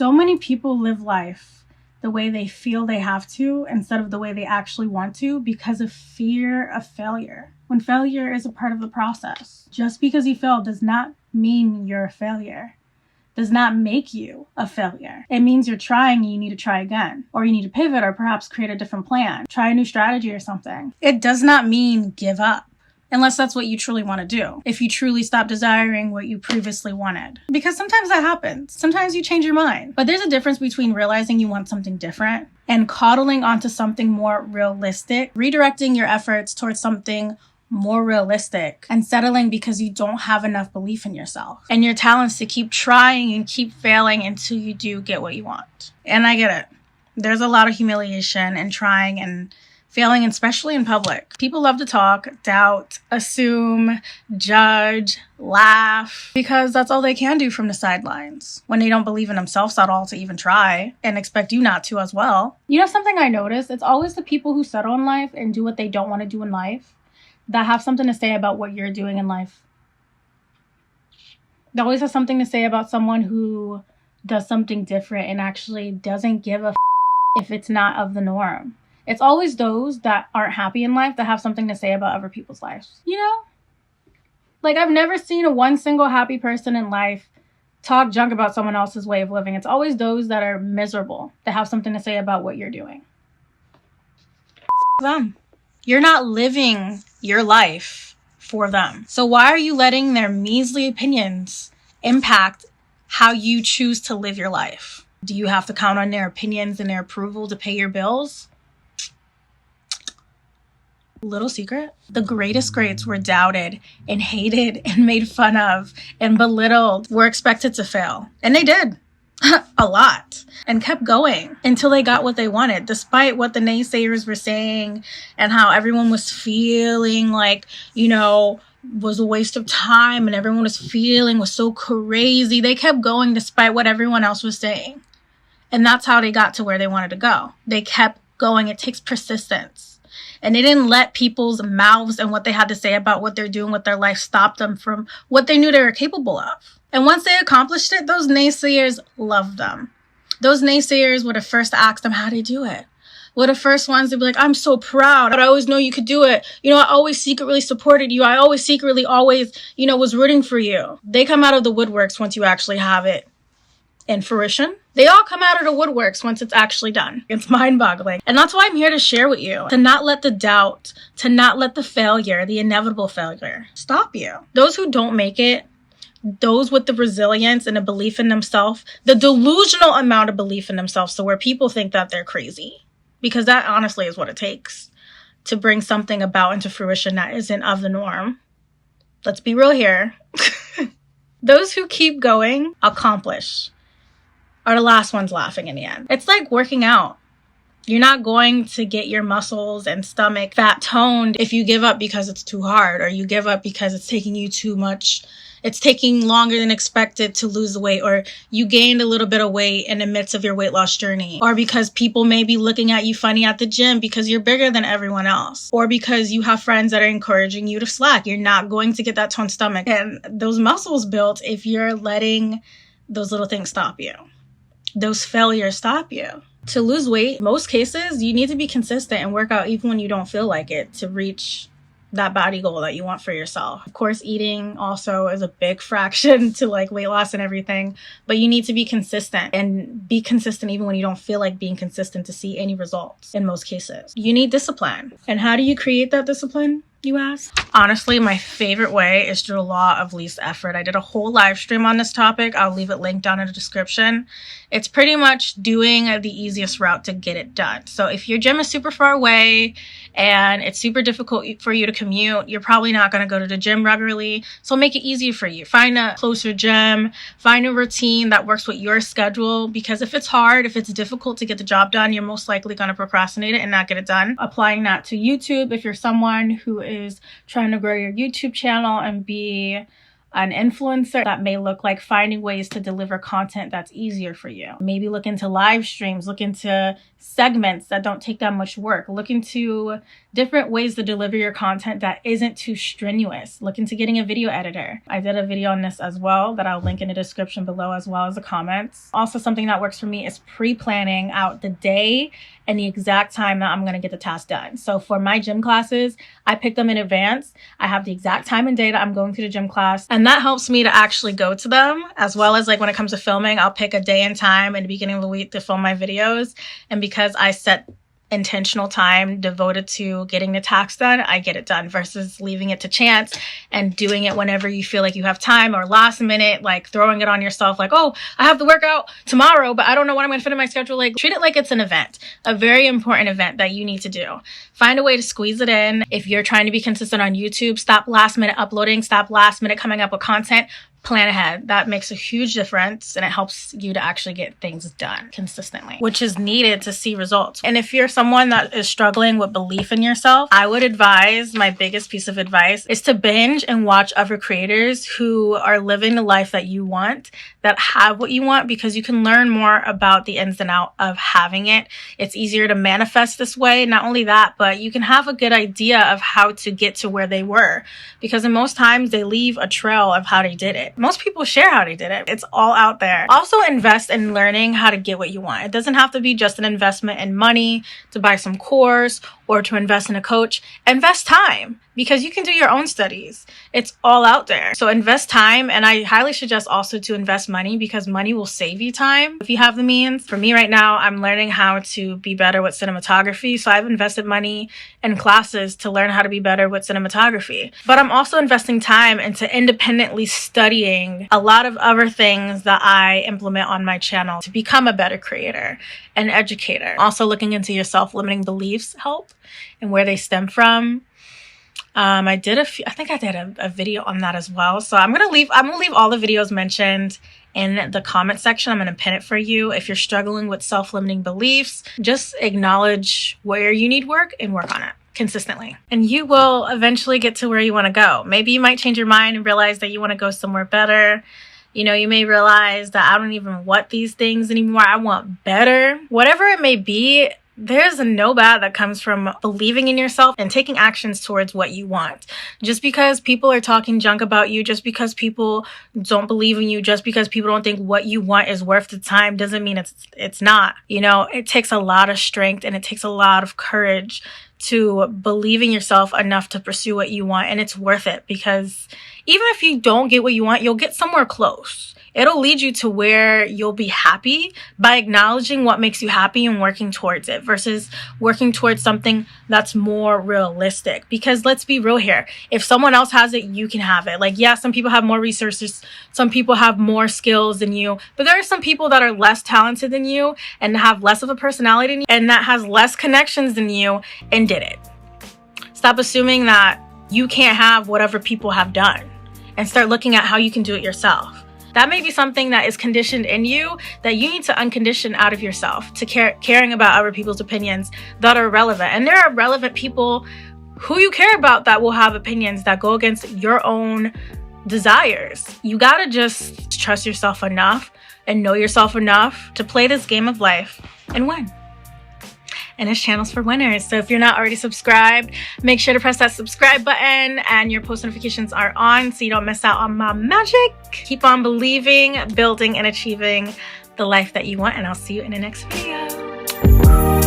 So many people live life the way they feel they have to instead of the way they actually want to because of fear of failure. When failure is a part of the process. Just because you failed does not mean you're a failure. Does not make you a failure. It means you're trying and you need to try again. Or you need to pivot or perhaps create a different plan. Try a new strategy or something. It does not mean give up. Unless that's what you truly want to do. If you truly stop desiring what you previously wanted. Because sometimes that happens. Sometimes you change your mind. But there's a difference between realizing you want something different and coddling onto something more realistic, redirecting your efforts towards something more realistic, and settling because you don't have enough belief in yourself and your talents to keep trying and keep failing until you do get what you want. And I get it. There's a lot of humiliation and trying and failing, especially in public. People love to talk, doubt, assume, judge, laugh, because that's all they can do from the sidelines when they don't believe in themselves at all to even try and expect you not to as well. You know something I noticed? It's always the people who settle in life and do what they don't want to do in life that have something to say about what you're doing in life. They always have something to say about someone who does something different and actually doesn't give a if it's not of the norm. It's always those that aren't happy in life that have something to say about other people's lives. You know? Like, I've never seen one single happy person in life talk junk about someone else's way of living. It's always those that are miserable that have something to say about what you're doing. Them. You're not living your life for them. So why are you letting their measly opinions impact how you choose to live your life? Do you have to count on their opinions and their approval to pay your bills? Little secret, the greatest greats were doubted and hated and made fun of and belittled, were expected to fail. And they did. A lot. And kept going until they got what they wanted, despite what the naysayers were saying and how everyone was feeling like, you know, was a waste of time and everyone was feeling was so crazy. They kept going despite what everyone else was saying. And that's how they got to where they wanted to go. They kept going. It takes persistence. And they didn't let people's mouths and what they had to say about what they're doing with their life stop them from what they knew they were capable of. And once they accomplished it, those naysayers loved them. Those naysayers were the first to ask them how they do it. Were the first ones to be like, I'm so proud. I always know you could do it. You know, I always secretly supported you. I always secretly always, you know, was rooting for you. They come out of the woodworks once you actually have it in fruition. They all come out of the woodworks once it's actually done. It's mind-boggling. And that's why I'm here to share with you. To not let the doubt, to not let the failure, the inevitable failure, stop you. Those who don't make it, those with the resilience and the belief in themselves, the delusional amount of belief in themselves to where people think that they're crazy. Because that honestly is what it takes to bring something about into fruition that isn't of the norm. Let's be real here. Those who keep going, accomplish, are the last ones laughing in the end. It's like working out. You're not going to get your muscles and stomach fat toned if you give up because it's too hard, or you give up because it's taking you too much. It's taking longer than expected to lose the weight, or you gained a little bit of weight in the midst of your weight loss journey, or because people may be looking at you funny at the gym because you're bigger than everyone else, or because you have friends that are encouraging you to slack. You're not going to get that toned stomach and those muscles built if you're letting those little things stop you. Those failures stop you. To lose weight, most cases, you need to be consistent and work out even when you don't feel like it to reach that body goal that you want for yourself. Of course, eating also is a big fraction to like weight loss and everything, but you need to be consistent and be consistent even when you don't feel like being consistent to see any results in most cases. You need discipline. And how do you create that discipline, you ask? Honestly, my favorite way is through the law of least effort. I did a whole live stream on this topic. I'll leave it linked down in the description. It's pretty much doing the easiest route to get it done. So if your gym is super far away and it's super difficult for you to commute, you're probably not going to go to the gym regularly. So make it easy for you. Find a closer gym, find a routine that works with your schedule, because if it's hard, if it's difficult to get the job done, you're most likely going to procrastinate it and not get it done. Applying that to YouTube, if you're someone who is trying to grow your YouTube channel and be an influencer, that may look like finding ways to deliver content that's easier for you. Maybe look into live streams, look into segments that don't take that much work, look into different ways to deliver your content that isn't too strenuous. Look into getting a video editor. I did a video on this as well that I'll link in the description below as well as the comments. Also, something that works for me is pre-planning out the day and the exact time that I'm going to get the task done. So for my gym classes, I pick them in advance. I have the exact time and day that I'm going to the gym class, and that helps me to actually go to them. As well as like when it comes to filming, I'll pick a day and time in the beginning of the week to film my videos. And because I set intentional time devoted to getting the tasks done, I get it done, versus leaving it to chance and doing it whenever you feel like you have time, or last minute, like throwing it on yourself like, oh, I have the workout tomorrow, but I don't know what I'm going to fit in my schedule. Like, treat it like it's an event, a very important event that you need to do. Find a way to squeeze it in. If you're trying to be consistent on YouTube, stop last minute uploading, stop last minute coming up with content. Plan ahead. That makes a huge difference, and it helps you to actually get things done consistently, which is needed to see results. And if you're someone that is struggling with belief in yourself, I would advise, my biggest piece of advice is to binge and watch other creators who are living the life that you want, that have what you want, because you can learn more about the ins and outs of having it. It's easier to manifest this way. Not only that, but you can have a good idea of how to get to where they were, because in most times they leave a trail of how they did it. Most people share how they did it. It's all out there. Also, invest in learning how to get what you want. It doesn't have to be just an investment in money to buy some course or to invest in a coach. Invest time, because you can do your own studies. It's all out there. So invest time, and I highly suggest also to invest money, because money will save you time if you have the means. For me right now, I'm learning how to be better with cinematography. So I've invested money in classes to learn how to be better with cinematography. But I'm also investing time into independently studying a lot of other things that I implement on my channel to become a better creator and educator. Also, looking into your self-limiting beliefs help and where they stem from. I think I did a video on that as well. So I'm gonna leave all the videos mentioned in the comment section. I'm gonna pin it for you. If you're struggling with self-limiting beliefs, just acknowledge where you need work and work on it consistently, and you will eventually get to where you want to go. Maybe you might change your mind and realize that you want to go somewhere better. You know, you may realize that I don't even want these things anymore. I want better. Whatever it may be, there's no bad that comes from believing in yourself and taking actions towards what you want. Just because people are talking junk about you, just because people don't believe in you, just because people don't think what you want is worth the time, doesn't mean it's not. You know, it takes a lot of strength and it takes a lot of courage to believe in yourself enough to pursue what you want. And it's worth it, because even if you don't get what you want, you'll get somewhere close. It'll lead you to where you'll be happy by acknowledging what makes you happy and working towards it, versus working towards something that's more realistic. Because let's be real here. If someone else has it, you can have it. Like, yeah, some people have more resources. Some people have more skills than you. But there are some people that are less talented than you and have less of a personality than you and that has less connections than you and did it. Stop assuming that you can't have whatever people have done, and start looking at how you can do it yourself. That may be something that is conditioned in you that you need to uncondition out of yourself, to caring about other people's opinions that are relevant. And there are relevant people who you care about that will have opinions that go against your own desires. You gotta just trust yourself enough and know yourself enough to play this game of life and win. And this channel's for winners. So if you're not already subscribed, make sure to press that subscribe button and your post notifications are on so you don't miss out on my magic. Keep on believing, building, and achieving the life that you want, and I'll see you in the next video.